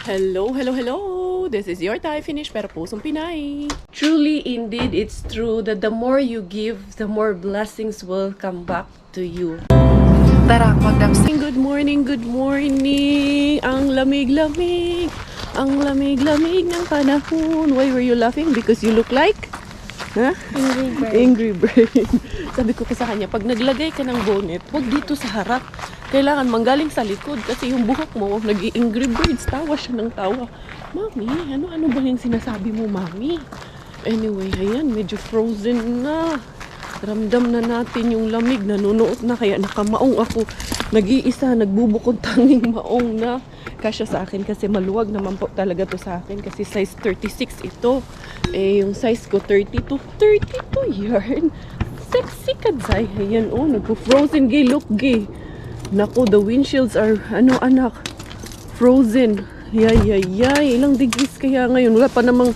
Hello, hello, hello! This is your Thai finish pero pusong Pinay. Truly, indeed, it's true that the more you give, the more blessings will come back to you. Tara, magdamsing. Good morning, good morning! Ang lamig-lamig! Ang lamig-lamig ng panahon. Why were you laughing? Because you look like? Huh? Angry bird. Angry bird. Sabi ko sa kanya, pag naglagay ka ng bonnet, huwag dito sa harap. Kailangan manggaling sa likod kasi yung buhok mo, nag-i-angry birds. Tawa siya ng tawa. Mami, ano ba yung sinasabi mo, Mami? Anyway, ayan, medyo frozen na. Ramdam na natin yung lamig. Nanunuot na kaya nakamaong ako. Nag-iisa, nagbubukod tanging maong na. Kasya sa akin kasi maluwag naman po talaga to sa akin kasi size 36 ito. Eh, yung size ko 32 yarn. Sexy kadzay. Ayan, oh, nagpo-frozen gay. Look gay. Naku, the windshields are, anak, frozen. Yay. Ilang degrees kaya ngayon? Wala pa namang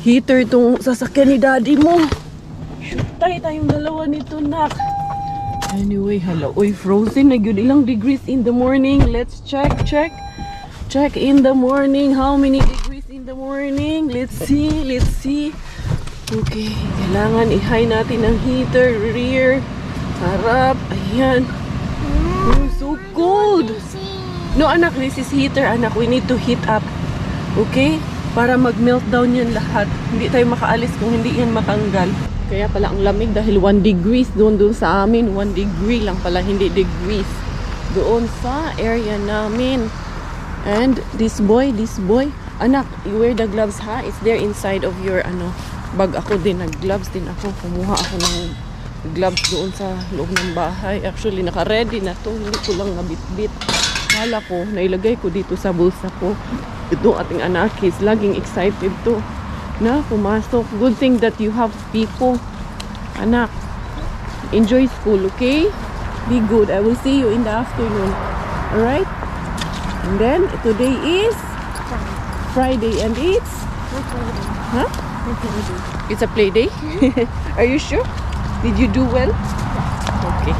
heater itong sasakyan ni daddy mo. Shoot, tayong dalawa nito, nak. Anyway, hala, oy, frozen na yun. Ilang degrees in the morning? Let's check. Check in the morning. How many degrees in the morning? Let's see. Okay, kailangan i-high natin ang heater, rear, harap, ayan. Oh, so cold. No, anak, this is heater, anak. We need to heat up. Okay? Para mag-meltdown yan lahat. Hindi tayo makaalis kung hindi yan matanggal. Kaya pala ang lamig dahil 1 degrees doon sa amin. 1 degree lang pala, hindi degrees. Doon sa area namin. And this boy, anak, you wear the gloves ha? It's there inside of your bag. Ako din, nag-gloves din ako. Kumuha ako ng gloves doon sa loob ng bahay. Actually, naka-ready na to. Hindi ko lang nabitbit. Kala ko, nailagay ko dito sa bulsa ko. Ito ating anakis, laging excited to na pumasok. Good thing that you have people. Anak, enjoy school, okay? Be good. I will see you in the afternoon. Alright? And then, today is Friday and it's? Huh? It's a play day? Are you sure? Did you do well? Okay.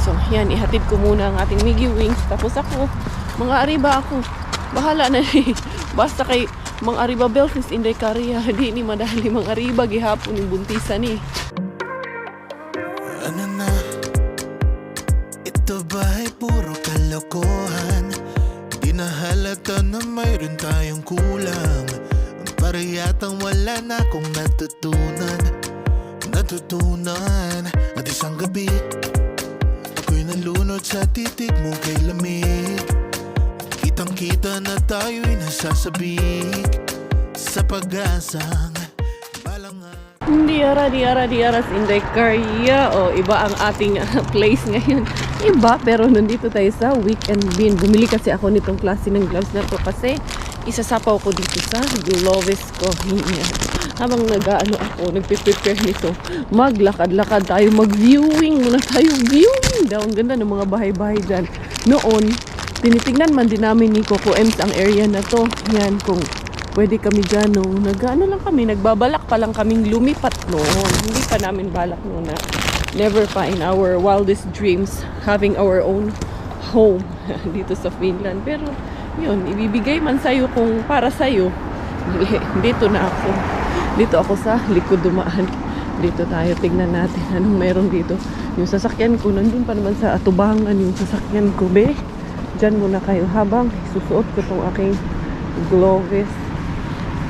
So, yan. Ihatid ko muna ang ating Miggy Wings. Tapos ako, mga ariba ako. Bahala na basta kay mga ariba bells is inday karya. Di ni madali mga ariba. Gihapon yung buntisan ni. Ano na? Ito ba'y puro kalokohan? Di na halata na mayroon tayong kulang. Para yatang wala na akong natutunan at isang gabi ako'y nalunod sa titig mo kay lamig. Kitang kita na tayo'y nasasabik sa pag-asang balangan. Di aras inday karya. O, iba ang ating place ngayon. Iba, pero nandito tayo sa Weekend Bin. Bumili kasi ako nitong klase ng gloves na to kasi isasapaw ko dito sa gloves ko. Habang nagpe-prepare nito, maglakad-lakad tayo, mag-viewing muna tayo. Viewing daw. Ang ganda ng mga bahay-bahay dyan. Noon, tinitignan man din namin ni Coco Ems ang area na to. Yan, kung pwede kami dyan, no. Nagbabalak pa lang kaming lumipat noon. Hindi pa namin balak noon na never pa in our wildest dreams having our own home dito sa Finland. Pero, yun, ibibigay man sa'yo kung para sa'yo. Dito na ako. Dito ako sa likod dumaan. Dito tayo, tignan natin anong meron dito. Yung sasakyan ko, nandun pa naman sa atubangan yung sasakyan ko. Be, dyan muna kayo habang susuot ko tong aking gloves.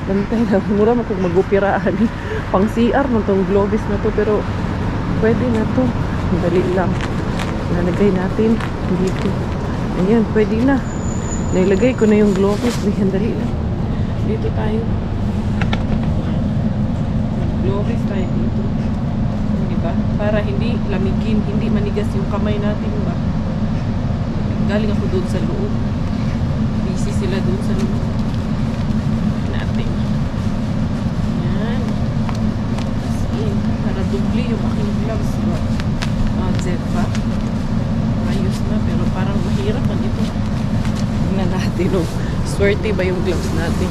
Bantay na, mura mo kung magupiraan. Pang CR mo tong gloves na to, pero pwede na to. Dali lang. Nalagay natin dito. Ayan, pwede na. Nailagay ko na yung gloves. Ayan, dali lang. Dito tayo. Gloves tayo dito. Diba? Para hindi lamigin, hindi manigas yung kamay natin ba? Galing ako doon sa loob. Busy sila doon sa loob. Natin. Yan. As in, para dubli yung aking gloves ba? Diba? Ayos na, pero parang mahirap ang ito. Tingnan natin, oh. Swerte ba yung gloves natin?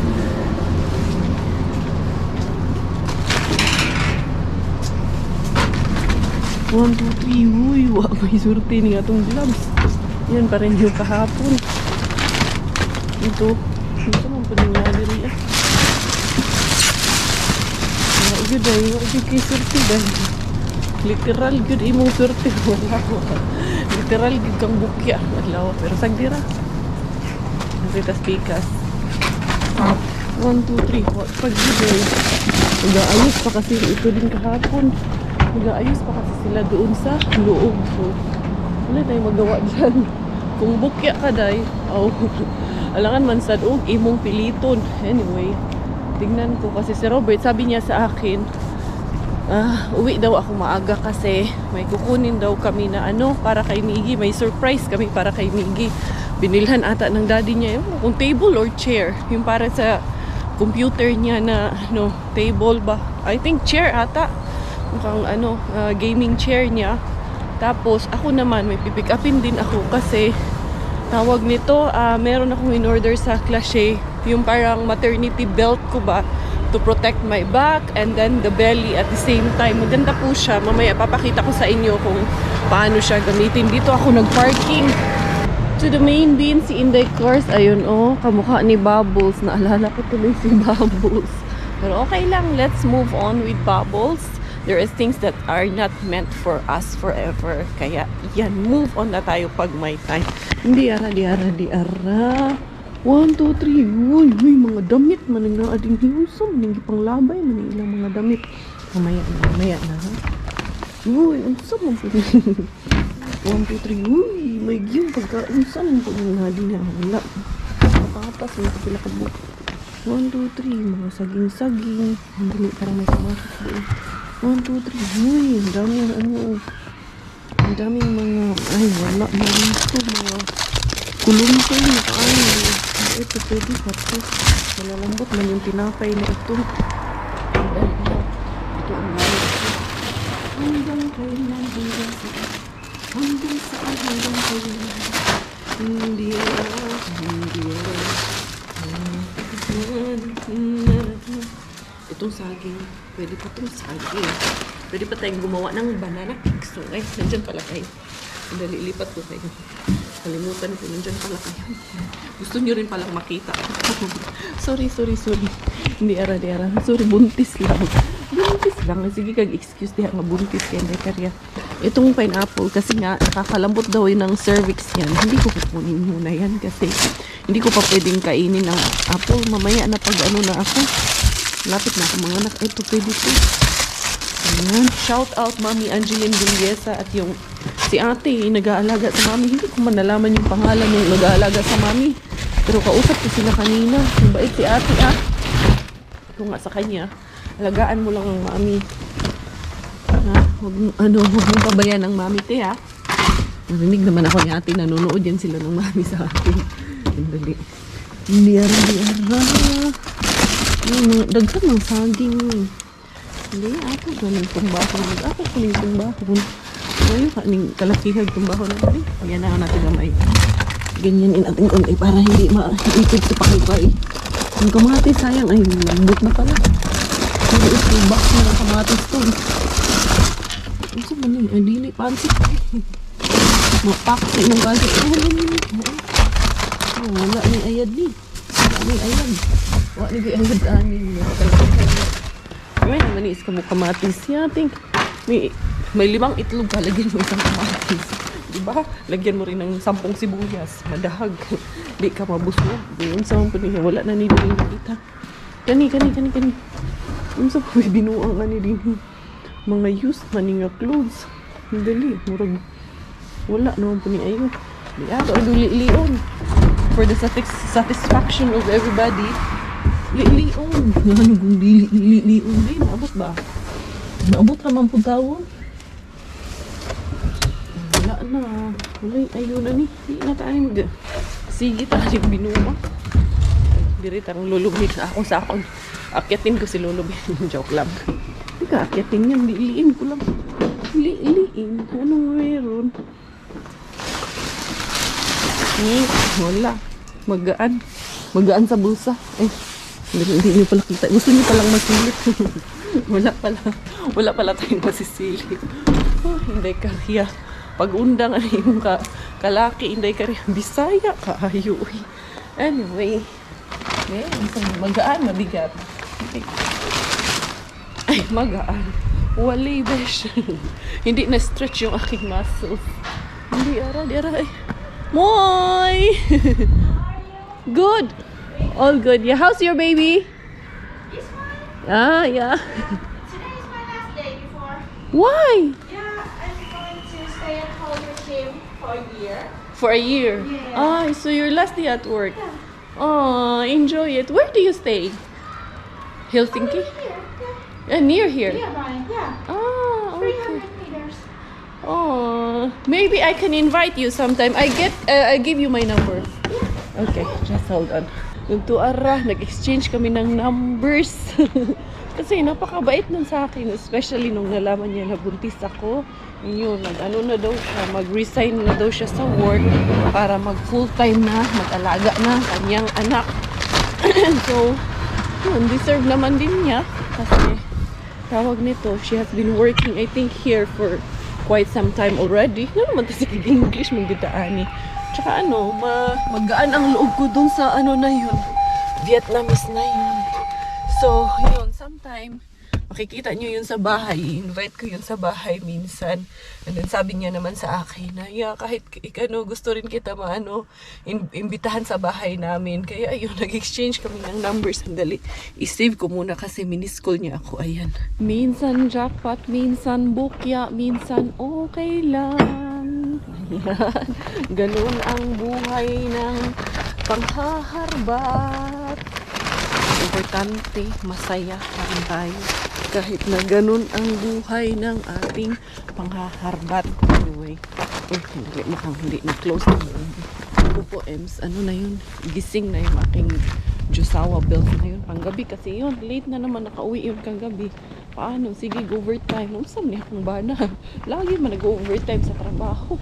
1, 2, 3, uy, may surti ni atong gloves. Yan pa rin yung kahapon. Ito naman pa yung dahil wala kay surti dahil. Literal good imong surti. Wala ko. Literal good kang bukya. Wala ko. Pero sagdira. Nasitas pikas. 1, 2, 3. Pag-ibay. Mag-aayos pa kasi ito din kahapon. Mag-aayos pa kasi sila doon sa loob. So, wala tayong magawa dyan. Kung bukya ka day, alangan man sad og imong piliton. Anyway, tignan ko kasi si Robert, sabi niya sa akin, uwi daw ako maaga kasi may kukunin daw kami na para kay Miggy. May surprise kami para kay Miggy. Binilhan ata ng daddy niya kung table or chair. Yung para sa computer niya na table ba? I think chair ata. Mukhang gaming chair niya. Tapos ako naman may pipick upin din ako kasi tawag nito, meron akong in-order sa Clashé, yung parang maternity belt ko ba to protect my back and then the belly at the same time. Maganda po siya. Mamaya papakita ko sa inyo kung paano siya gamitin. Dito ako nag-parking. To the main bin, si Inday Cars. Ayun kamukha ni Bubbles. Naalala ko tuloy si Bubbles. Pero okay lang, let's move on with Bubbles. There is things that are not meant for us forever. Kaya yan, move on na tayo pag may time. Di ara. 1, 2, 3. Uy, may mga damit. Manang na ading hiusam. Manang panglabay. Manang ilang mga damit. Mamaya na. Ha? Uy, unsam mo po. 1, 2, 3. Uy, may giyong pagka-unsam po ng nadi na. Wala. Makapas. May sila kabuk. 1, 2, 3. Mga saging-saging. Ang dali parang may kamakas doon. 1, 2, 3. Uy, ang daming ang daming mga, ay wala na ito, mga kulungkol na kaano. Ito pwede ito. Malalambot man yung tinapay na ito. Ito ang lalot ko. Hanggang kailan, hanggang saan, hanggang kailan. Hindi. Itong saging, pwede pa itong saging. Pwede pa tayong gumawa ng banana cakes. So, ay, nandyan pala kayo. Dali, lipat ko kayo. Kalimutan ko, nandyan pala kayo. Gusto nyo rin palang makita. Sorry. Hindi ara. Sorry, buntis lang. Sige, kag-excuse diha nga buntis kaya hindi karya. Itong pineapple, kasi nga, nakakalambot daw yun ng cervix yan. Hindi ko kukunin muna yan kasi hindi ko pa pwedeng kainin ng apple. Mamaya na pag na ako. Lapit na ako mga anak. Ito, pwede ito. Ayan. Shout out Mami Angeline Dungesa at yung si ate nag-aalaga sa mami. Hindi ko man nalaman yung pangalan ng nag-aalaga sa mami. Pero kausap ko sila kanina. Yung bait si ate Ito nga sa kanya. Alagaan mo lang ang mami. Huwag mong pabayaan ng mami te ha. Narinig naman ako ni ate. Nanonood yan sila ng mami sa atin. Dali. Hindi ara. Dagsan ng saging. Hindi, ako ganun tumbaho. Ako kuning tumbaho. Ngayon, kaning kalakihag tumbaho na rin. Yan na natin gamay. Ganyanin natin konti para hindi maipit sa pakipay. Yung kamatis, sayang. Ay, lambot na pala. Hindi ito, box na ng kamatis to. Ano sa maning? Ay, dili, pansit. Mapakti ng pansit. Wala ni ayad ni. Wala ni ayad. Wala ni ayad anin. May naman is kamukha kamatis yating. May 5 itlog ka, lagyan mo isang kamatis. Diba? Lagyan mo rin ng 10 sibuyas. Madahag. Di ka mabusog. Doon sa mga panihin. Wala na nila yung nakita. Kani. Doon sa mga binuang ani din. Mga used maning clothes. Dali. Murag. Wala naman po ni ayo. Di ato ay duli-lion. For the satisfaction of everybody. Lion. Ano kung lion din? Abot ba? Naabot naman po tawon. Wala na. Wala ayun na ni. Hindi na tayo mag... Sige tayo binuwa. Dirit ang lulubit ako sa akon. Akyatin ko si lulubit. Joke lang. Hindi ka akyatin yan. Liin ko lang. Liin. Anong meron? Wala. Magaan sa bulsa. Hindi nyo pala kita. Gusto nyo palang masilip. Wala pala tayong masisilip. Hindi kariya. Pag undang yung kalaki, hindi kariya. Bisaya kaayo. Anyway. Magaan, mabigat. Okay. Ay, magaan. Wali, besh. Hindi na-stretch yung aking muscles. Hindi, aray. Moy! Good. All good. Yeah, how's your baby? This one, Ah, yeah. today is my last day before. Why? Yeah, I'm going to stay at home with him for a year. For a year. Yeah. Ah, so your last day at work. Oh, enjoy it. Where do you stay? Helsinki? Here, Near here. nearby, yeah. Ah, okay. 300 meters. Oh, maybe I can invite you sometime. I give you my number. Okay, just hold on. Yung tuara, nag-exchange kami ng numbers. Kasi napakabait nun sa akin, especially nung nalaman niya na buntis ako. Yun, nag-ano na daw siya, mag-resign na daw siya sa work para mag-full-time na, mag-alaga na kanyang anak. So, yun, deserve naman din niya. Kasi, tawag nito, she has been working, I think, here for quite some time already. Ano naman kasi English mong gitaani. Tsaka magaan ang loob ko dun sa na yun. Vietnamese na yun. So, yun, sometime, makikita nyo yun sa bahay. Invite ko yun sa bahay minsan. And then sabi niya naman sa akin na, yeah, kahit gusto rin kita imbitahan sa bahay namin. Kaya ayun, nag-exchange kami ng numbers. Sandali, isave ko muna kasi miniskol niya ako. Ayan. Minsan jackpot, minsan bukya, minsan okay lang. Ayan. Ganun ang buhay ng panghaharbat. Importante, masaya pa rin tayo. Kahit na ganun ang buhay ng ating panghaharbat. Anyway, hindi na-close na yun. Ako po, Ems, ano na yun? Gising na yung aking Jusawa bells na yun. Panggabi kasi yun. Late na naman nakauwi yun kanggabi. Paano? Sige, go overtime. Saan niya akong bana? Lagi man nag-overtime sa trabaho.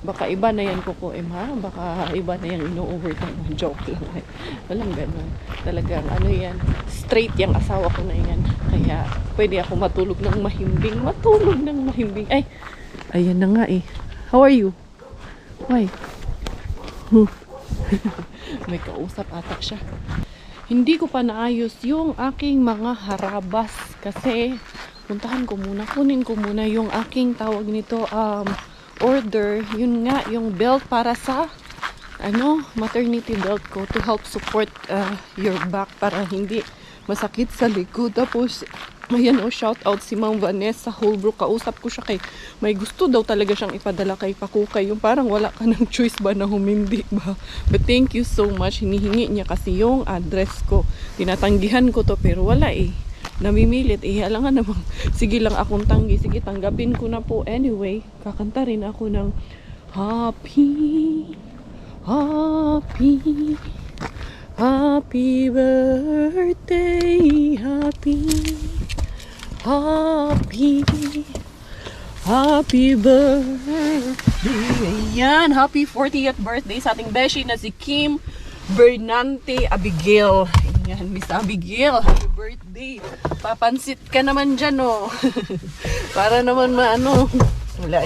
Baka iba na yan, Coco M, ha? Baka iba na yung ino-overtime. Joke lang. Walang ganun. Talagang yan. Straight yung asawa ko na yan. Kaya pwede ako matulog ng mahimbing. Matulog ng mahimbing. Ay, ayan na nga eh. How are you? Why? May kausap ata siya. Hindi ko pa naayos yung aking mga harabas kasi puntahan ko muna, kunin ko muna yung aking tawag nito order, yun nga yung belt para sa maternity belt ko to help support your back para hindi masakit sa likod. Tapos ayan shout out si Ma'am Vanessa Holbrook, kausap ko siya kay may gusto daw talaga siyang ipadala kay Pakukay, yung parang wala ka ng choice ba na humindi ba. But thank you so much, hinihingi niya kasi yung address ko, tinatanggihan ko to pero wala namimilit alangan namang sige lang akong tanggi, sige tanggapin ko na po. Anyway, kakanta rin ako ng happy birthday, happy birthday. Ayan, happy 40th birthday sa ating beshi na si Kim Bernante Abigail. Ayan, Miss Abigail, happy birthday. Papansit ka naman dyan, para naman wala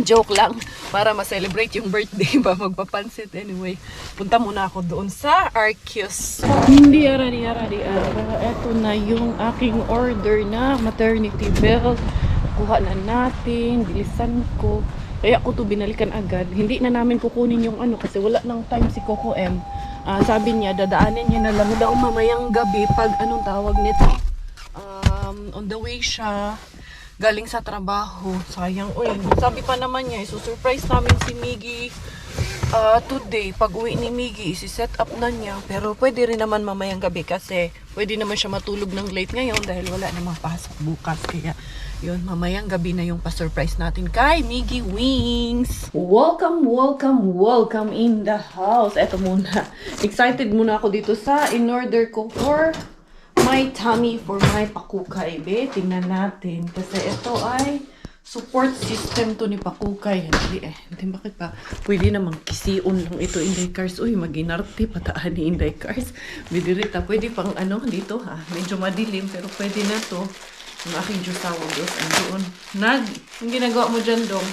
joke lang. Para ma-celebrate yung birthday ba, magpapansit. Anyway, punta muna ako doon sa Arceus. Hindi arari. Ito na yung aking order na maternity belt. Kuha na natin, bilisan ko. Kaya ako to binalikan agad. Hindi na namin kukunin yung kasi wala nang time si Coco M. Sabi niya, dadaanin niya na lang daw mamayang gabi pag tawag nito. On the way siya galing sa trabaho. Sayang, sabi pa naman niya, isusurprise namin si Miggy today. Pag uwi ni Miggy, isi-set up na niya. Pero pwede rin naman mamayang gabi kasi pwede naman siya matulog ng late ngayon dahil wala namang pasok bukas. Kaya yun, mamayang gabi na yung pa-surprise natin kay Miggy Wings. Welcome in the house. Eto muna. Excited muna ako dito sa in-order ko for my tummy, for my Pakukay. Tingnan natin. Kasi ito ay support system to ni Pakukay. Hindi bakit pa? Pwede namang kisiun lang ito, Inday Cars. Uy, maginarte, pataan ni Inday Cars. Bidirita, pwede pang dito medyo madilim, pero pwede na to. Yung aking Jusawa Diyos, andoon. Yung ginagawa mo dyan, Dong.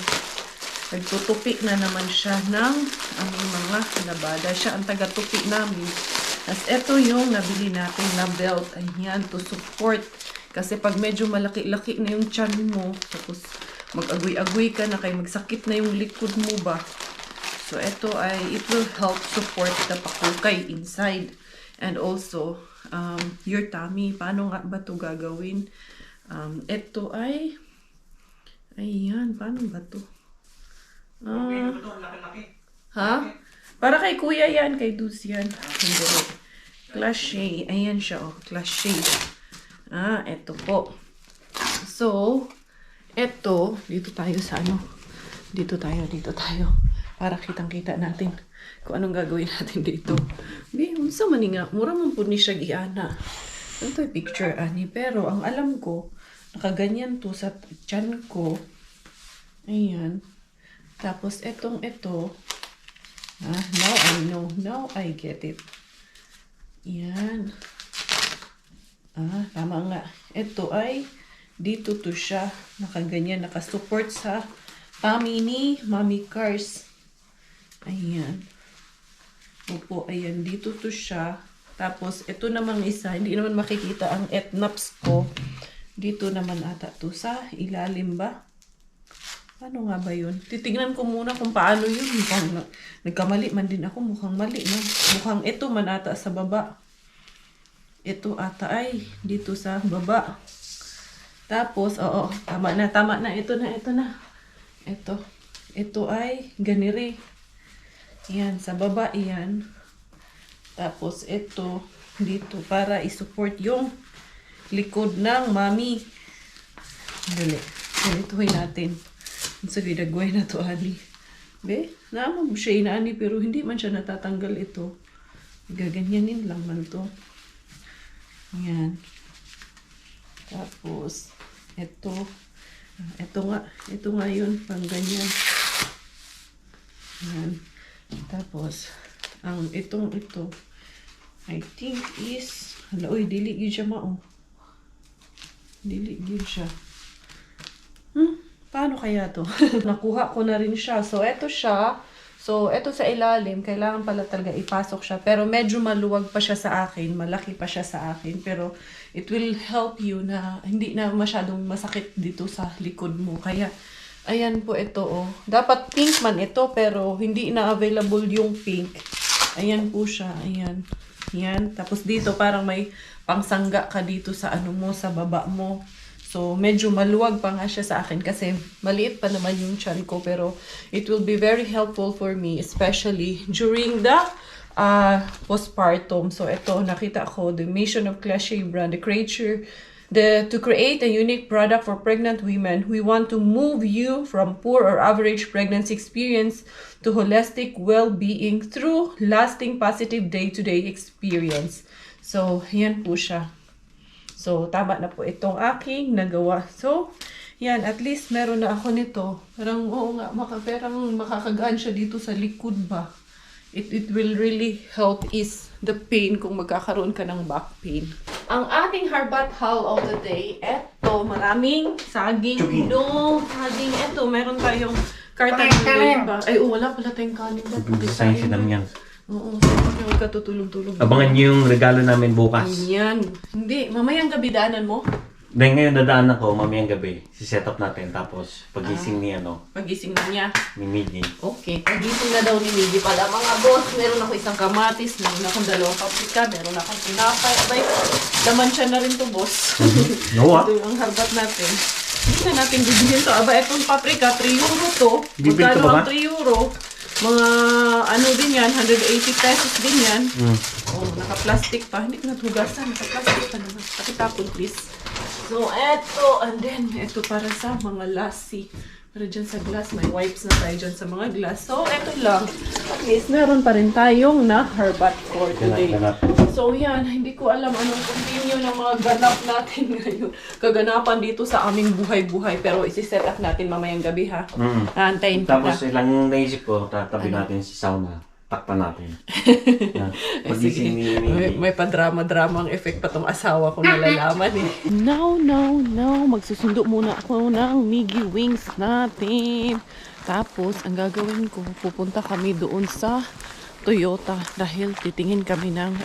Nagtutupi na naman siya ng aming mga labada. Siya ang taga-tupi namin. As ito yung nabili natin na belt. Ayan, to support Kasi pag medyo malaki-laki na yung tiyan mo, tapos mag-agoy-agoy ka na, kaya magsakit na yung likod mo ba. So, ito ay, it will help support the pakukay inside. And also, your tummy. Paano nga ba ito gagawin? Ito ay, ayan, paano ba ito? Ha? Para kay kuya yan, kay Duz yan. Clashé. Ayan siya, oh. Clashé. Eto po. So, eto, dito tayo sa ano. Dito tayo. Para kitang-kita natin kung anong gagawin natin dito. Unsa man nga, mura man po ni siya giana. Ito yung picture, ani. Pero, ang alam ko, nakaganyan to sa tiyan ko. Ayan. Tapos, ito. Now I know. Now I get it. Yan. Tama nga. Ito ay, dito to siya. Nakaganyan, nakasupport sa tummy ni Mommy Cars. Ayan. Opo, ayan. Dito to siya. Tapos, ito namang isa. Hindi naman makikita ang etnaps ko. Dito naman ata to sa ilalim ba? Paano nga ba yun? Titignan ko muna kung paano yun. Mukhang nagkamali man din ako. Mukhang mali, no? Mukhang ito man ata sa baba. Ito ata ay dito sa baba. Tapos, oo. Tama na. Ito na. Ito ay ganire. Yan, sa baba yan. Tapos, ito dito para isupport yung likod ng mami. Dali. Ganitohin natin. So, ginagawin na to, ani. Naman mo siya inaani, pero hindi man siya natatanggal ito. Gaganyanin lang man to. Yan. Tapos, ito. Ito nga yun, pang ganyan. Yan. Tapos, ito, I think is, dili yun siya mao. Dili yun siya. Paano kaya to? Nakuha ko na rin siya. So, eto siya. So, eto sa ilalim. Kailangan pala talaga ipasok siya. Pero medyo maluwag pa siya sa akin. Malaki pa siya sa akin. Pero, it will help you na hindi na masyadong masakit dito sa likod mo. Kaya, ayan po ito, oh. Dapat pink man ito, pero hindi na available yung pink. Ayan po siya. Ayan. Yan. Tapos dito, parang may pangsangga ka dito sa ano mo, sa baba mo. So, medyo maluwag pa nga siya sa akin kasi maliit pa naman yung tiyan ko. Pero, it will be very helpful for me, especially during the postpartum. So, ito, nakita ko, the mission of Clashé brand, to create a unique product for pregnant women. We want to move you from poor or average pregnancy experience to holistic well-being through lasting positive day-to-day experience. So, yan po siya. So, tama na po itong aking nagawa. So, yan, at least meron na ako nito. Parang, oo nga, parang makakagaan siya dito sa likod ba. It will really help ease the pain kung magkakaroon ka ng back pain. Ang ating harbat haul of the day, eto, maraming saging, saging, eto, meron tayong kartan ba? Ay, wala pala tayong kanin. Sayang sinam yan. Oo, huwag ka tutulog-tulog. Abangan niyo yung regalo namin bukas. Yan. Hindi, mamayang gabi daanan mo. Dahil ngayon dadaan ako, mamayang gabi. Si-set up natin. Tapos pagising ni Pagising na niya. ni Miggy. Okay, pagising na daw ni Miggy pala. Mga boss, meron ako isang kamatis, meron akong dalawang paprika, meron akong tinapay. Abay, laman siya na rin to, boss. No, Ito yung harbat natin. Hindi na natin bibilhin to. Aba, itong paprika, 3 euro to. Bibili ka Magkano ba ang 3 euro? Mga ano din yan, 180 pesos din yan. Oh, naka-plastic pa. Hindi ko natugasan. Naka-plastic pa naman. Pakitapon, please. So, eto. And then, eto para sa mga lassi. Para dyan sa glass. May wipes na tayo dyan sa mga glass. So, eto lang. At least, meron pa rin tayong na-herbat for today. So, yan. Hindi ko alam anong continue ng mga ganap natin ngayon. Kaganapan dito sa aming buhay-buhay. Pero, isi-set up natin mamayang gabi, ha? Antayin kita. Tapos ilang naisip ko, tatabi natin si sauna. Takpan natin. Pagising ni Miggy. May pa-drama-drama ang effect pa tong asawa ko nalalaman eh. Now, magsusundo muna ako ng Miggy Wings natin. Tapos, ang gagawin ko, pupunta kami doon sa Toyota dahil titingin kami ng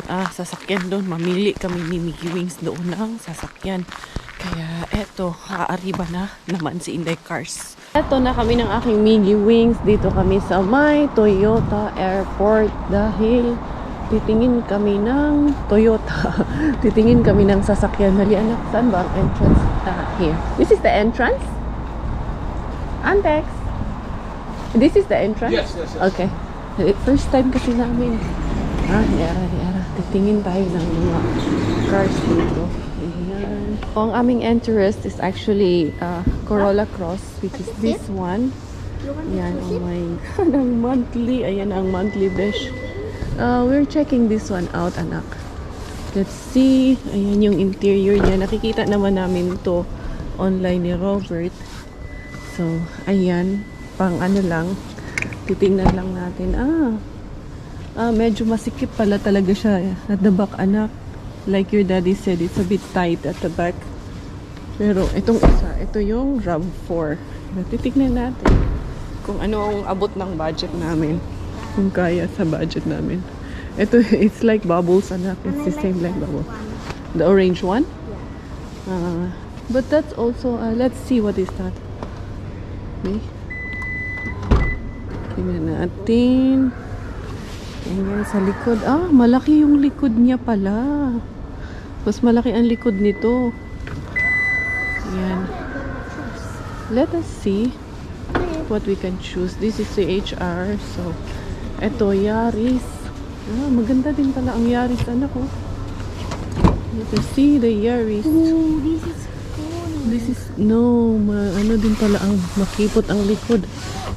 sasakyan doon. Mamili kami ni Mickey Wings doon ng sasakyan. Kaya eto, aariba na naman si Inday Cars. Eto na kami ng aking Mickey Wings. Dito kami sa may Toyota Airport dahil titingin kami ng Toyota. Titingin kami ng sasakyan. Hali anak, saan ba ang entrance? Here. This is the entrance? Antex? This is the entrance? Yes. Okay. First time kasi namin. Diara. Titingin tayo ng mga cars dito. Ayan. Ang aming interest is actually Corolla Cross, which is this one. Ayan, oh my God. Ang monthly. Ayan ang monthly besh. We're checking this one out, anak. Let's see. Ayan yung interior niya. Nakikita naman namin to online ni Robert. So, ayan. Pang ano lang. Titingnan lang natin. Medyo masikip pala talaga siya at the back, anak. Like your daddy said, it's a bit tight at the back. Pero itong isa, ito yung RAV4. Titignan natin kung ano ang abot ng budget namin. Kung kaya sa budget namin. Ito, it's like bubbles, anak. It's the same like bubbles. The orange one? Yeah. But that's also, let's see what is that. Okay. Tingnan natin. Ayan, sa likod. Malaki yung likod niya pala. Mas malaki ang likod nito. Ayan. Let us see what we can choose. This is the HR. So, eto, Yaris. Maganda din pala ang Yaris. Anak ko. Let us see the Yaris. Ooh, this is cool. This is, ano din pala ang makipot ang likod.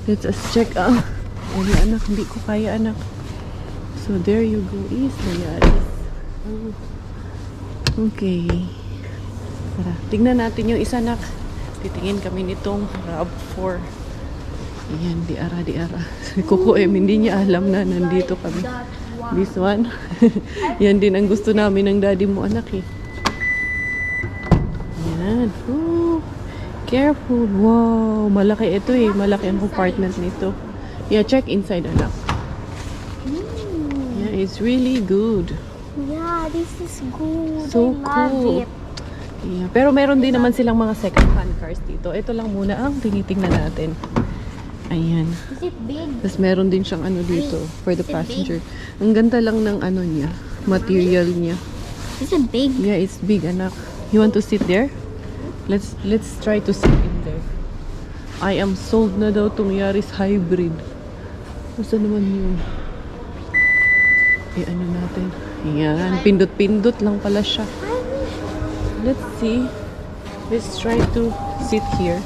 Let's check. Anak, hindi ko kaya, anak. So, there you go. Is the Yaris. Okay. Tara, tingnan natin yung isa, anak. Titingin kami nitong RAV4. Ayan, di ara. Si Kuko hindi niya alam na nandito kami. This one. Yan din ang gusto namin ng daddy mo, anak eh. Ayan. Oh, careful. Wow, malaki ito eh. Malaki ang compartment nito. Yeah, check inside, anak. Yeah, it's really good. Yeah, this is good. So I love cool. it. Yeah, pero meron din naman silang mga second-hand cars dito. Ito lang muna ang tinitingnan natin. Ayan. Is it big? Tapos meron din siyang ano dito for the passenger. Ang ganda lang ng ano niya, material niya. Is it big? Yeah, it's big, anak. You want to sit there? Let's try to sit in there. I am sold na daw tong Yaris Hybrid. Basta naman yun. Ano natin? Ayan, pindot-pindot lang pala siya. Let's see. Let's try to sit here.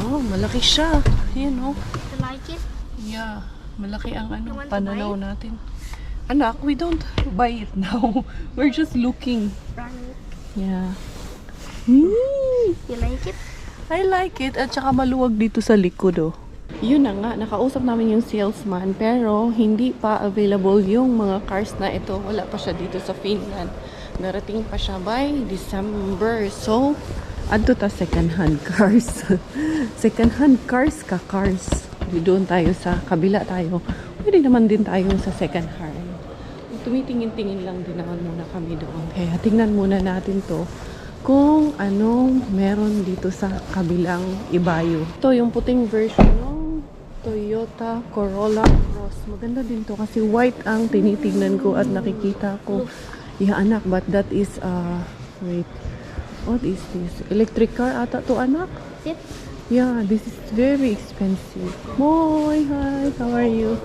Oh, malaki siya. Ayan, oh. You like it? Yeah, malaki ang You want to pananaw buy it? natin. Anak, we don't buy it now. We're just looking. Right. Yeah. You like it? I like it. At saka maluwag dito sa likod, oh. Yun na nga, nakausap namin yung salesman pero hindi pa available yung mga cars na ito. Wala pa siya dito sa Finland. Narating pa siya by December. So, adto ta second-hand cars. Second-hand cars ka cars. Doon tayo sa kabila tayo. Pwede naman din tayo sa second-hand. Tumitingin-tingin lang din naman muna kami doon. Kaya tingnan muna natin to kung anong meron dito sa kabilang ibayo. Ito yung puting version ng Toyota Corolla Cross. Maganda din to kasi white ang tinitingnan ko at nakikita ko. Yeah, anak, but that is wait. What is this? Electric car ata to, anak? Is it? Yeah, this is very expensive. Moy, hi, how are you?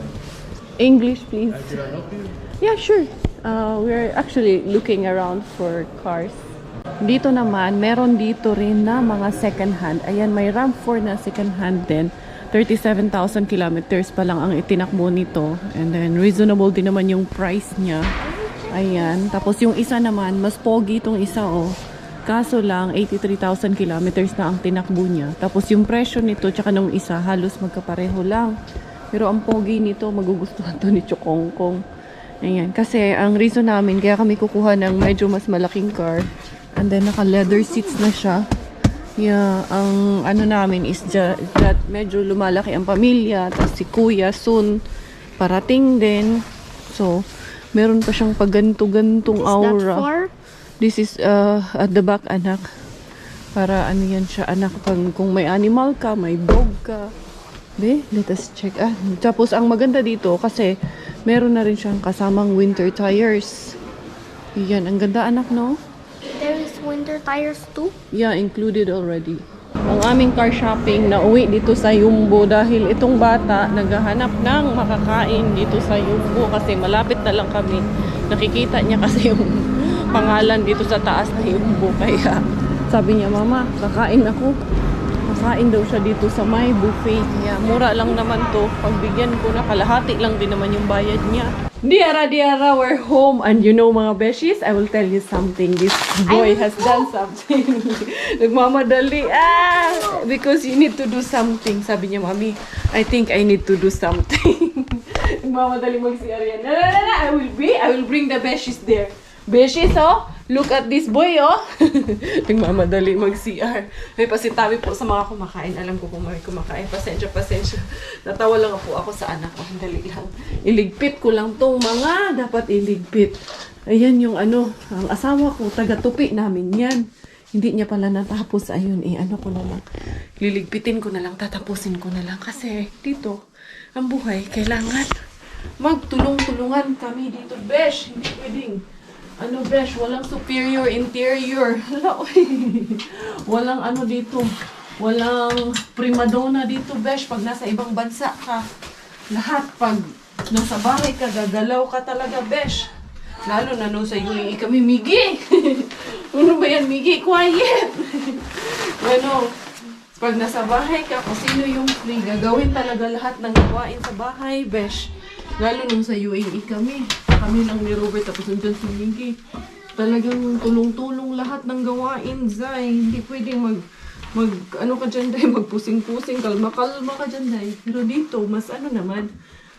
English, please. Can I help you? Yeah, sure. We're actually looking around for cars. Dito naman, meron dito rin na mga second hand. Ayan, may RAV4 na second hand din. 37,000 kilometers pa lang ang itinakbo nito. And then, reasonable din naman yung price niya. Ayan. Tapos yung isa naman, mas pogi itong isa, oh. Kaso lang, 83,000 kilometers na ang tinakbo niya. Tapos yung presyo nito, tsaka nung isa, halos magkapareho lang. Pero ang pogi nito, magugustuhan to ni Chokongkong. Ayan. Kasi ang reason namin, kaya kami kukuha ng medyo mas malaking car. And then, naka-leather seats na siya. Yeah, ang ano namin is that medyo lumalaki ang pamilya. Tapos si Kuya soon parating din. So, Meron pa siyang paganto-gantong aura. This is at the back, anak. Para ano yan siya, anak. Kung may animal ka, may dog ka. Be, let us check. Tapos ang maganda dito kasi meron na rin siyang kasamang winter tires. Yan, ang ganda anak, no? There is winter tires too. Yeah, included already. Ang aming car shopping na uwi dito sa Yumbo dahil itong bata naghahanap ng makakain dito sa Yumbo kasi malapit na lang kami. Nakikita niya kasi yung pangalan dito sa taas na Yumbo kaya sabi niya, Mama, kakain ako. Kakain daw siya dito sa may buffet. Kaya mura lang naman to. Pagbigyan ko na kalahati lang din naman yung bayad niya. Diara, we're home. And you know mga beshies, I will tell you something. This boy has done something. Nagmamadali. Because you need to do something. Sabi niya, Mami, I think I need to do something. Nagmamadali mag-CR yan. No, I will bring the beshies there. Beshies, oh. Look at this boy, oh. Nagmamadali mag-CR. May pasitabi po sa mga kumakain. Alam ko kung may kumakain. Pasensya. Natawa lang po ako sa anak ko. Dali lang. Iligpit ko lang tong mga dapat iligpit. Ayan yung ang asawa ko, taga-tupi namin yan. Hindi niya pala natapos. Ayun, ano ko na lang. Liligpitin ko na lang, tatapusin ko na lang. Kasi dito, ang buhay, kailangan magtulong-tulungan kami dito. Besh, hindi pwedeng. Besh, walang superior interior. Walang dito. Walang primadonna dito, Besh. Pag nasa ibang bansa ka, lahat pag nasa bahay ka, gagalaw ka talaga, Besh. Lalo na sa UAE kami, Miggy. Ano ba yan, Miggy? Quiet. Pag nasa bahay ka, kung sino yung free, gagawin talaga lahat ng gawain sa bahay, Besh. Lalo nung sa UAE kami lang ni Robert, tapos nandyan si Miggy. Talagang tulong-tulong lahat ng gawain, Zay. Hindi pwedeng ka dyan, Day, magpusing-pusing, kalma-kalma ka dyan, Day. Pero dito, mas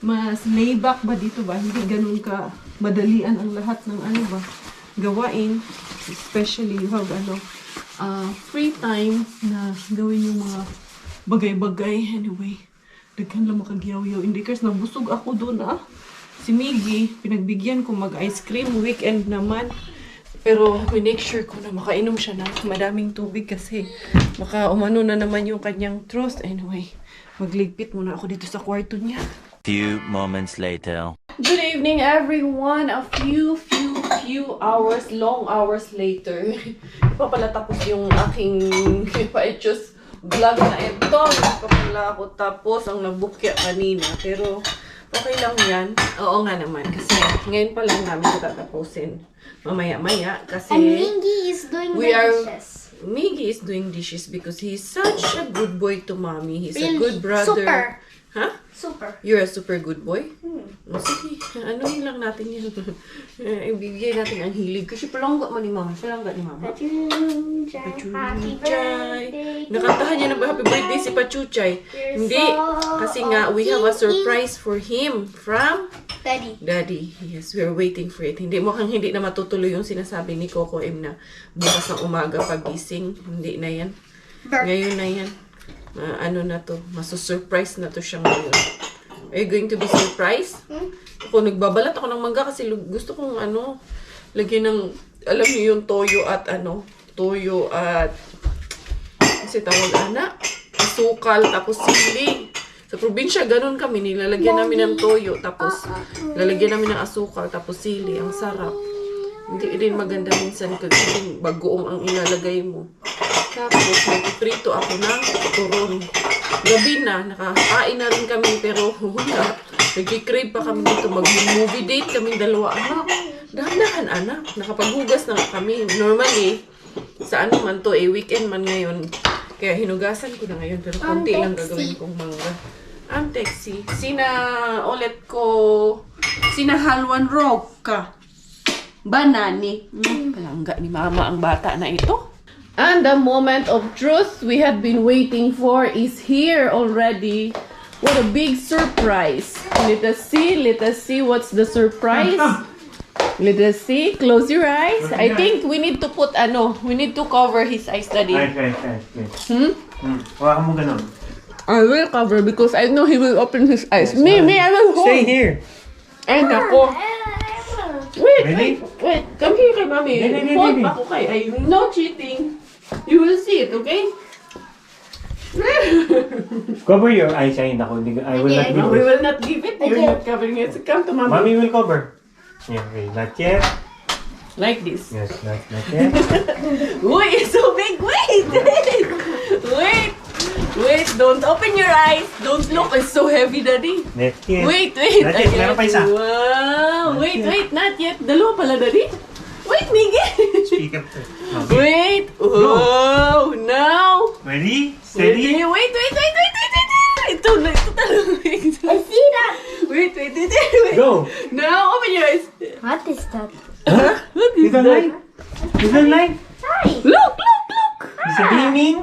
mas layback ba dito ba? Hindi ganun ka madalian ang lahat ng gawain. Especially, you have free time na gawin yung mga bagay-bagay. Anyway, daghan lang makagyaw-yaw. Hindi kasi nabusog ako doon, Si Miggy, pinagbigyan ko mag-ice cream. Weekend naman. Pero make sure ko na makainom siya ng madaming tubig kasi baka umano na naman yung kanyang throat. Anyway, magligpit muna ako dito sa kwarto niya. Few moments later. Good evening, everyone. A few long hours later. Pa pala tapos yung aking just vlog na ito. Pa pala ako tapos ang nabukya kanina. Pero okay lang yan. Oo nga naman. Kasi ngayon pa lang namin ito tatapusin. Mamaya-maya. Kasi And Miggy is doing the dishes. Miggy is doing dishes because he's such a good boy to mommy. He's a good brother. Super. Huh? Super. You're a super good boy? O sige, anuhin lang natin yan. Ibigay natin ang hilig. Kasi palangga man ni mama. Palangga ni mama. Pachuchay, happy birthday. Nakantahan niya ng happy birthday si Pachuchay. Hindi. Kasi nga, we have a surprise for him from Daddy. Yes, we're waiting for it. Hindi na matutuloy yung sinasabi ni Coco M na bukas ng umaga pagising. Hindi na yan. Ngayon na yan. Na to, masu-surprise na to siya ngayon. Are you going to be surprised? Ako, nagbabalat ako ng mangga kasi gusto kong lagyan ng, alam niyo yung toyo at kasi tawag asukal, tapos sili. Sa probinsya, ganun kami, nilalagyan namin ng toyo, tapos lalagyan namin ng asukal, tapos sili. Ang sarap. Hindi rin maganda minsan kasi bagoong ang ilalagay mo. Tapos, nag-prito ako ng turon. Gabi na, nakakain na rin kami, pero wala. Nag-crave pa kami dito. Mag-movie date kami dalawa. Dahan-dahan, anak. Nakapaghugas na kami. Normally, sa man to, weekend man ngayon. Kaya hinugasan ko na ngayon, pero konti lang gagawin kong mangga. Ang texi. Sinahalwan roka. Banani. Palangga ni mama ang bata na ito. And the moment of truth we had been waiting for is here already. What a big surprise. Let us see what's the surprise. Let us see. Close your eyes. I think we need to put we need to cover his eyes, Daddy. Okay. Hawakan mo ganun. I will cover because I know he will open his eyes. Me, I will hold. Stay here. Ay, nako. Ready? Wait, come here kay Mami. Hindi. Hold pa ko kay. Ay, no cheating. You will see it, okay? Cover your eyes, ay nako. I will not No, give we this. will not give it. You're not covering it. So come to Mami. Mommy will cover. Yeah, okay. Not yet. Like this. Yes, not yet. Uy, it's so big. Wait. Wait, don't open your eyes. Don't look. It's so heavy, Daddy. Not yet. Wait. Not yet. Meron pa isa. Wow. Wait, not yet. Dalawa pala, Daddy. Wait, Miguel. Speak up first. Okay. Wait. Oh, now. Ready? Steady? Wait. Ito talaga. I see that. Wait. Go! Now, open your eyes. What is that? Huh? What is You don't that? like? You don't like? Hi. Look. It's a gaming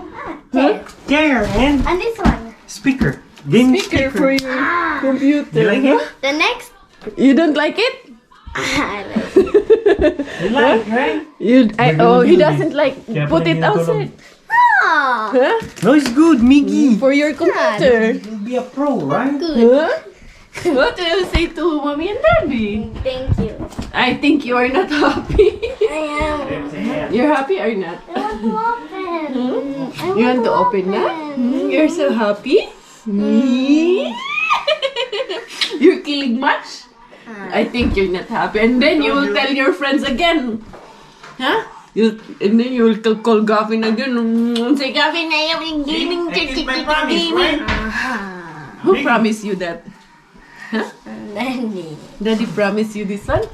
chair and And this one. speaker. Game Speaker for your computer. You like it? The next. You don't like it? I like it. You like, right? He doesn't like. Kaya Put pala it niya outside. Oh, Huh? No, it's good, Mickey. For your computer. You'll be a pro, right? Huh? What do you say to Mommy and Daddy? thank you. I think you are not happy. I am. You're happy or not? I want to open. I You want to open na? You're so happy? You're killing much? I think you're not happy. And then you will tell your friends again. Huh? And then you will call Gavin again. Say, Gavin, I am in gaming. I keep my promise, right? Who promised you that? Nanny. Daddy promised you this one?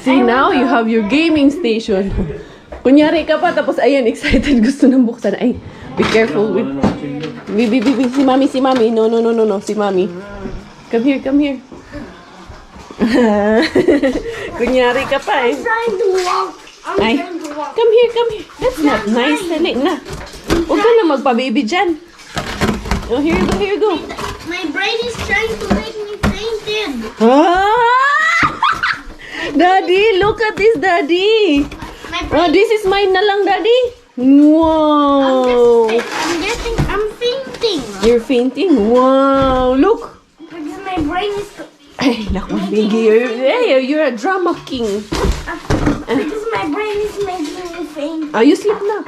See, now you have your gaming station. Kunyari ka pa, tapos ayan, excited, gusto nang buksan. Ay, be careful with... Si Mami. No, si Mami. Come here. Kunyari ka pa eh. Trying to walk. Ay, come here. That's not nice. Dali na. Huwag ka na magpa-baby dyan. Oh, here you go. My brain is trying to make me fainted. Ah! Daddy, look at this, Daddy. My Oh, brain. this is mine na lang, Daddy. Wow. I'm fainting. You're fainting? Wow. Look. Because my brain is. Ay, naku, Biggie. You're a drama king. Because my brain is making me faint. You sleep na.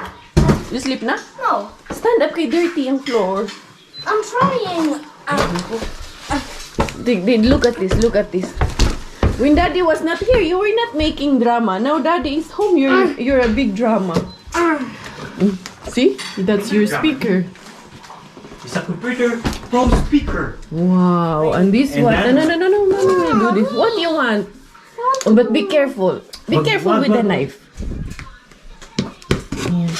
You sleep na? No, Stand up kay dirty ang floor. I'm trying. Look at this. When Daddy was not here, you were not making drama. Now Daddy is home, you're a big drama. See? That's your speaker. It's a computer pro speaker. Wow. And this And one. that- No. Mommy will do this. What do you want? Oh, but be careful. Be careful with the knife. Yeah.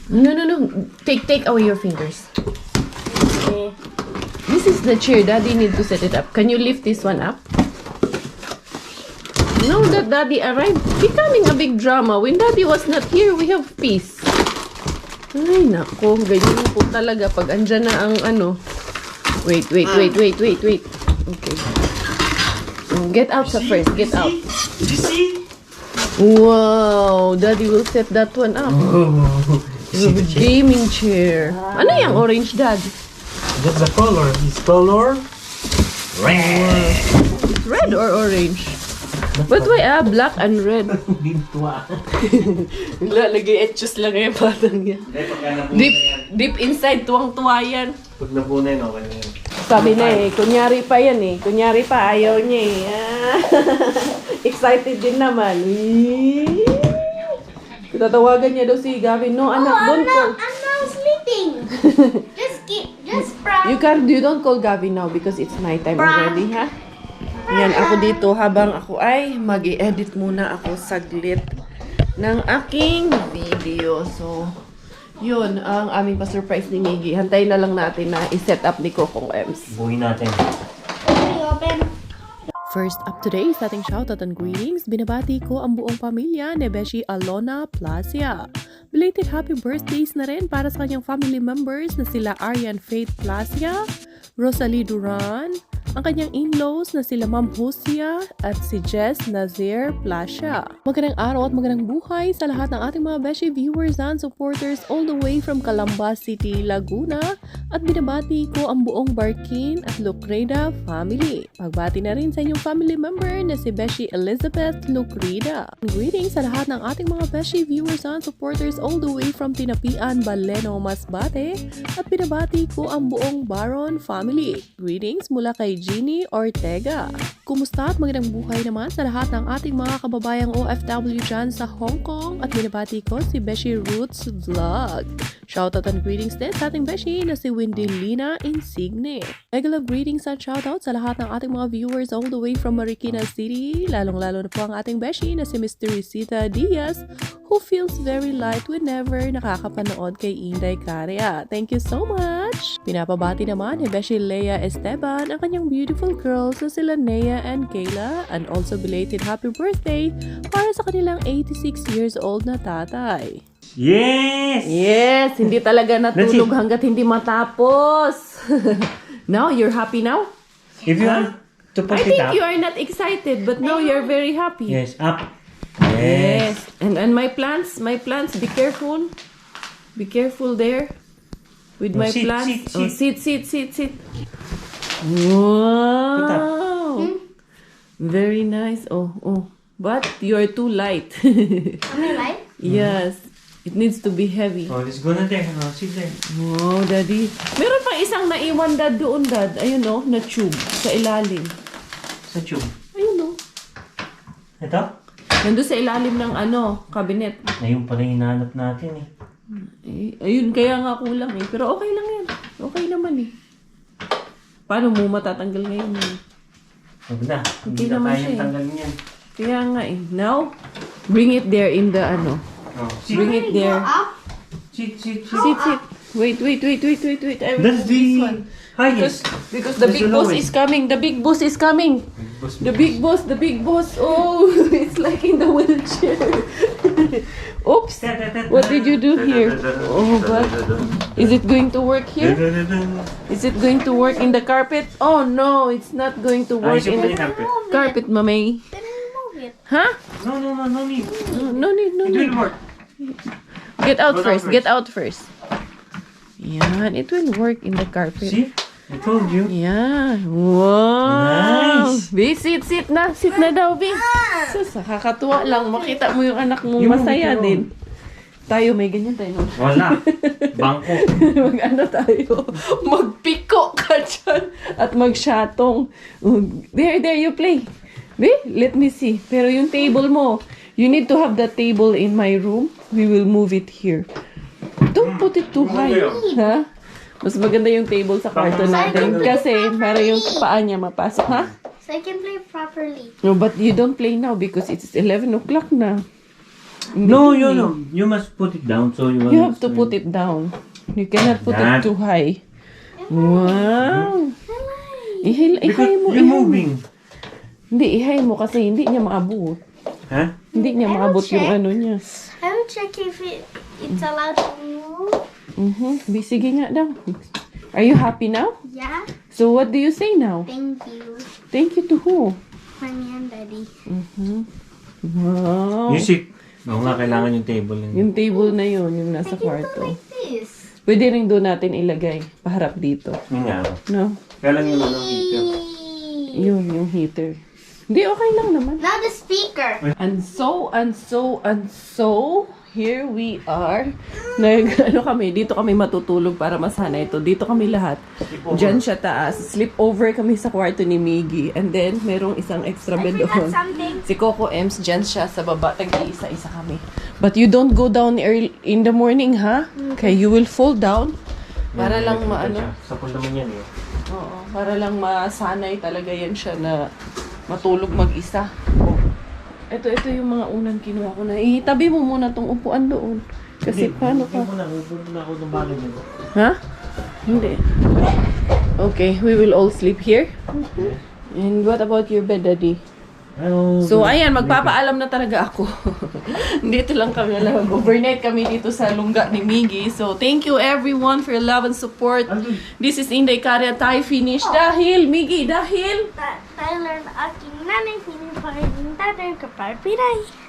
No. Take away your fingers. Okay. This is the chair. Daddy need to set it up. Can you lift this one up? Now that Daddy arrived, becoming a big drama. When Daddy was not here, we have peace. Ay, nako. Ganyan po talaga pag andyan na ang ano. Wait. Okay. Get out sa first. Get out. Did you see? Wow. Daddy will set that one up. Oh, Gaming chair. Ano yung orange, Dad? that's the color. It's color red. It's red or orange? But why black and red? Bintua. Lalagay etchos lang yung patang yan. Deep inside, tuwang-tuwa yan. Pag napunay, okay na yun. Sabi na kunyari pa yan Kunyari pa, ayaw niya Excited din naman. Tatawagan niya daw si Gavin. No, anak, don't call. I'm now sleeping. You don't call Gavin now because it's nighttime already, ha? Yan, ako dito habang ako ay mag-i-edit muna ako saglit ng aking video. So, yun ang aming pa-surprise ni Miggy. Hantayin na lang natin na i-set up ni Kokong Ems. Buhay natin. Open. First up today sa ating shoutout and greetings, binabati ko ang buong pamilya ni Beshi Alona Plasia. Belated happy birthdays na rin para sa kanyang family members na sila Arian Faith Plasia, Rosalie Duran, ang kanyang in-laws na sila Ma'am Hosea at si Jess Nazaire Plasia. Magandang araw at magandang buhay sa lahat ng ating mga Beshi viewers and supporters all the way from Calamba City, Laguna, at binabati ko ang buong Barkin at Lucreda family. Pagbati na rin sa inyong family member na si Beshi Elizabeth Lucreda. Greetings sa lahat ng ating mga Beshi viewers and supporters all the way from Tinapian, Baleno, Masbate, at binabati ko ang buong Baron family. Greetings mula kay Jeannie Ortega. Kumusta at magandang buhay naman sa lahat ng ating mga kababayang OFW dyan sa Hong Kong, at binabati ko si Beshi Roots Vlog. Shoutout and greetings din sa ating Beshi na si Wendy Lina Insigne. Regular greetings at shoutout sa lahat ng ating mga viewers all the way from Marikina City, lalong-lalo na po ang ating Beshi na si Mr. Risita Diaz, who feels very light whenever nakakapanood kay Inday Caria. Thank you so much! Pinapabati naman ni Beshi Leia Esteban ang kanyang beautiful girls na sila Nea and Kayla, and also belated happy birthday para sa kanilang 86 years old na tatay. Yes! Yes! Hindi talaga natulog hanggat hindi matapos. Now, you're happy now? If you want to put I it think up. you are not excited, but now you're very happy. Yes, up. Yes. And my plants, be careful. Be careful there. With Oh, my sit, plants. sit, Sit. Wow. Very nice. Oh. But you are too light. Am I right? Yes. It needs to be heavy. Oh, let's go na there. Oh, sit there. Wow, Daddy. Meron pang isang naiwan, Dad, doon, Dad. Ayun, no, na tube sa ilalim. Sa tube. Ayun, no. Ito? Nandun sa ilalim ng cabinet. Ayun pala yung hinahanap natin eh. Ayun, kaya nga kulang eh. Pero okay lang yan. Okay naman eh. Paano mo matatanggal ngayon eh? Huwag na. Hindi Okay na naman kayang siya eh. tanggalin yan. Kaya nga eh. Now, bring it there in the Oh, sit. Bring it there. Up? Sit. Sit. Wait. I will That's do this the one. highest. Because the That's big the boss lowest. is coming. The big boss is coming. The big boss. Oh, it's like in the wheelchair. Oops. What did you do here? Oh, what? Is it going to work here? Is it going to work in the carpet? Oh no, it's not going to work in the carpet, Mamay. Then remove it. Huh? No need. No need. It will work. Get out Go down first. first. Get out first. Yan, it will work in the carpet. See? I told you. Yeah. Wow. Nice. Be, sit na. Sit na daw, Be. Sus, kakatuwa lang. Makita mo yung anak mo Yung masaya video. din. Tayo, may ganyan tayo. Wala. Bangko. Mag-ano tayo. Magpiko ka dyan. At magsyatong. There, you play. Be, let me see. Pero yung table mo, you need to have that table in my room. We will move it here. Don't put it too high. Ha? Mas maganda yung table sa kwarto natin. Kasi para yung paa niya mapasok. Ha? So I can play properly. No, but you don't play now because it's 11 o'clock na. No. You must put it down so You have to put it down. You cannot put it too high. Wow. Ihay Because mo. you're moving. Hindi, ihay mo kasi hindi niya maabot. Huh? Hindi niya maabot yung ano niya. I will check if it's allowed to move. Sige nga daw. Are you happy now? Yeah. So what do you say now? Thank you. Thank you to who? Mommy and Daddy. Wow. You sit. Oo nga, kailangan yung table. Yung table na yun, yung nasa kwarto. Like this. Pwede rin doon natin ilagay. Paharap dito. Yun nga. No? Kaya lang yung heater. Yun, yung heater. Hindi, okay lang naman. Now the speaker. And so, here we are. Kami, dito kami matutulog para masana ito. Dito kami lahat. Diyan siya taas. Sleep over kami sa kwarto ni Miggy. And then, merong isang extra bed doon. Something. Si Coco Ems, dyan siya sa baba. Tag-iisa-isa kami. But you don't go down early in the morning, ha? Okay, you will fall down. Para lang maano. Sapol naman yan eh. Oo, para lang masanay talaga yan siya na matulog mag-isa. Ito yung mga unang kinuha ko na. Itabi mo muna tong upuan doon. Kasi paano ka? Huwag na ako ng balon nito. Ha? Hindi. Okay, we will all sleep here. And what about your bed, Daddy? So, ayan, magpapaalam na talaga ako. Dito lang kami, overnight kami dito sa lungga ni Miggy. So, thank you everyone for your love and support. This is Inday Karya tayo finish. Dahil, Miggy, dahil... Tyler, aking nanay, pinipakain tatay kapal piray.